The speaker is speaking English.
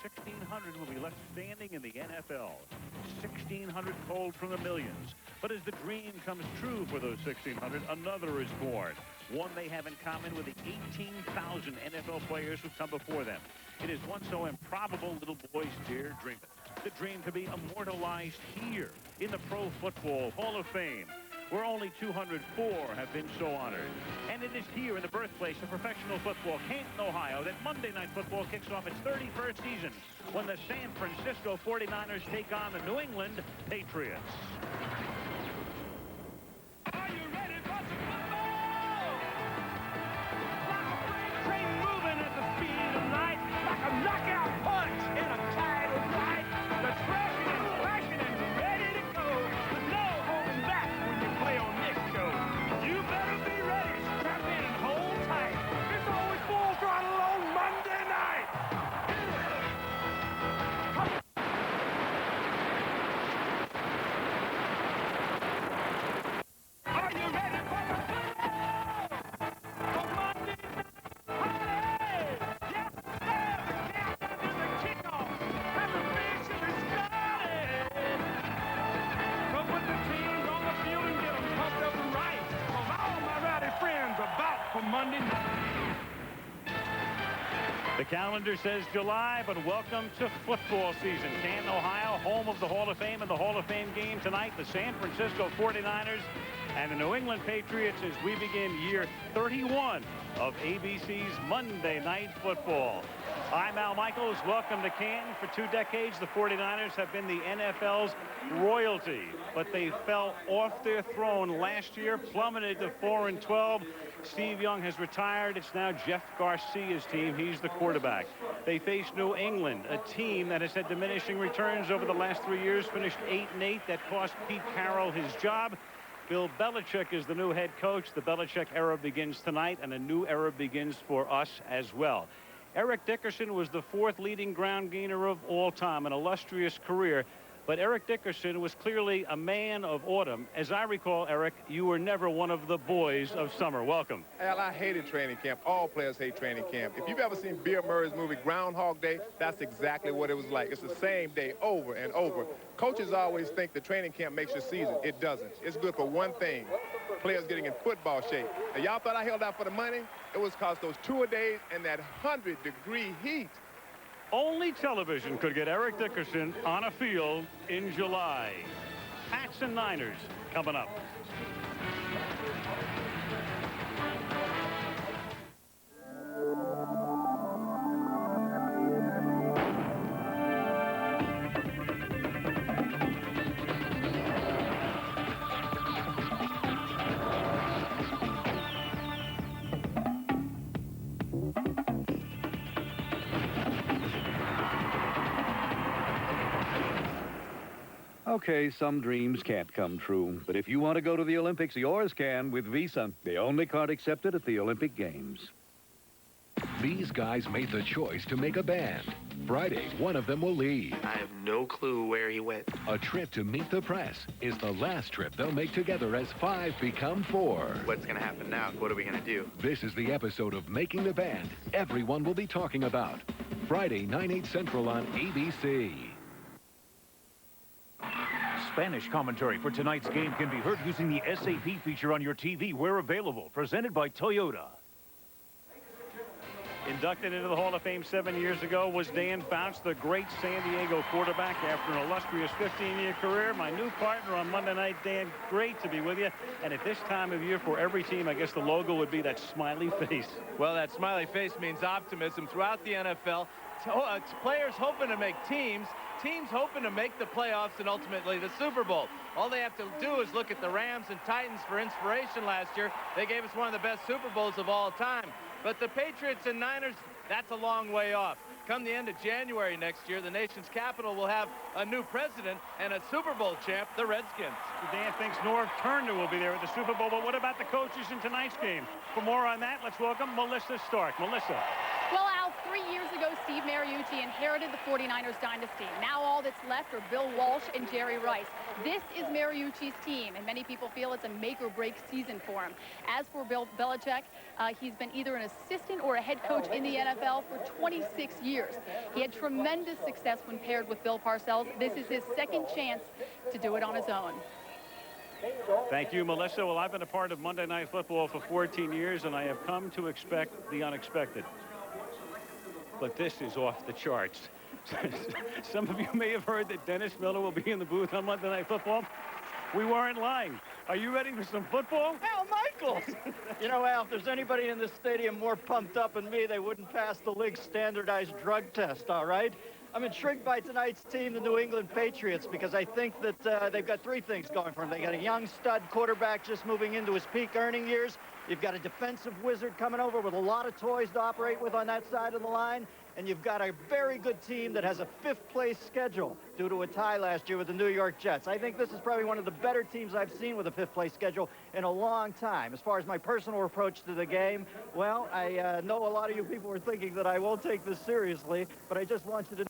1,600 will be left standing in the NFL. 1,600 culled from the millions. But as the dream comes true for those 1,600, another is born. One they have in common with the 18,000 NFL players who come before them. It is one so improbable little boys dare dream it. The dream to be immortalized here in the Pro Football Hall of Fame, where only 204 have been so honored. And it is here in the birthplace of professional football, Canton, Ohio, that Monday Night Football kicks off its 31st season when the San Francisco 49ers take on the New England Patriots. Are you ready for some football? Like a freight train moving at the speed of light, like a knockout punch in a tide of light, that's crashing and crashing and ready to go, with no holding back when you play on this show. You better be ready, strap in and hold tight. It's always full throttle on Monday night. Are you ready for the football? For Monday night? Hey! Yes, sir! The countdown to the kickoff, and the mission is started. Come with the teams on the field and get them pumped up and right, 'cause all my rowdy friends are back for Monday night. The calendar says July, but welcome to football season. Canton, Ohio, home of the Hall of Fame and the Hall of Fame game tonight. The San Francisco 49ers and the New England Patriots as we begin year 31 of ABC's Monday Night Football. I'm Al Michaels. Welcome to Canton. For 2 decades, the 49ers have been the NFL's royalty, but they fell off their throne last year, plummeted to 4-12. Steve Young has retired. It's now Jeff Garcia's team. He's the quarterback. They face New England, a team that has had diminishing returns over the last 3 years, finished 8-8. That cost Pete Carroll his job. Bill Belichick is the new head coach. The Belichick era begins tonight, and a new era begins for us as well. Eric Dickerson was the 4th leading ground gainer of all time, an illustrious career. But Eric Dickerson was clearly a man of autumn. As I recall, Eric, you were never one of the boys of summer. Welcome. Al, I hated training camp. All players hate training camp. If you've ever seen Bill Murray's movie Groundhog Day, that's exactly what it was like. It's the same day over and over. Coaches always think the training camp makes your season. It doesn't. It's good for one thing, players getting in football shape. And y'all thought I held out for the money? It was because those 2-a-days and that 100-degree heat. Only television could get Eric Dickerson on a field in July. Pats and Niners coming up. Okay, some dreams can't come true. But if you want to go to the Olympics, yours can with Visa, the only card accepted at the Olympic Games. These guys made the choice to make a band. Friday, one of them will leave. I have no clue where he went. A trip to meet the press is the last trip they'll make together as 5 become 4. What's going to happen now? What are we going to do? This is the episode of Making the Band everyone will be talking about. Friday, 9/8 Central on ABC. Spanish commentary for tonight's game can be heard using the SAP feature on your TV where available. Presented by Toyota. Inducted into the Hall of Fame 7 years ago was Dan Fouts, the great San Diego quarterback after an illustrious 15-year career. My new partner on Monday night, Dan, great to be with you. And at this time of year for every team, I guess the logo would be that smiley face. Well, that smiley face means optimism throughout the NFL. Players hoping to make teams hoping to make the playoffs and ultimately the Super Bowl. All they have to do is look at the Rams and Titans for inspiration last year. They gave us one of the best Super Bowls of all time. But the Patriots and Niners, that's a long way off. Come the end of January next year, the nation's capital will have a new president and a Super Bowl champ, the Redskins. Dan thinks Norv Turner will be there at the Super Bowl, but what about the coaches in tonight's game? For more on that, let's welcome Melissa Stark. Melissa. Well, Al, 3 years ago, Steve Mariucci inherited the 49ers dynasty. Now all that's left are Bill Walsh and Jerry Rice. This is Mariucci's team, and many people feel it's a make-or-break season for him. As for Bill Belichick, he's been either an assistant or a head coach in the NFL for 26 years. years. He had tremendous success when paired with Bill Parcells. This is his second chance to do it on his own. Thank you, Melissa. Well, I've been a part of Monday Night Football for 14 years, and I have come to expect the unexpected. But this is off the charts. Some of you may have heard that Dennis Miller will be in the booth on Monday Night Football. We weren't lying. Are you ready for some football? Al Michaels! You know, Al, if there's anybody in this stadium more pumped up than me, they wouldn't pass the league's standardized drug test, all right? I'm intrigued by tonight's team, the New England Patriots, because I think that they've got three things going for them. They got a young stud quarterback just moving into his peak earning years. You've got a defensive wizard coming over with a lot of toys to operate with on that side of the line. And you've got a very good team that has a fifth-place schedule due to a tie last year with the New York Jets. I think this is probably one of the better teams I've seen with a fifth-place schedule in a long time. As far as my personal approach to the game, well, I know a lot of you people are thinking that I won't take this seriously, but I just want you to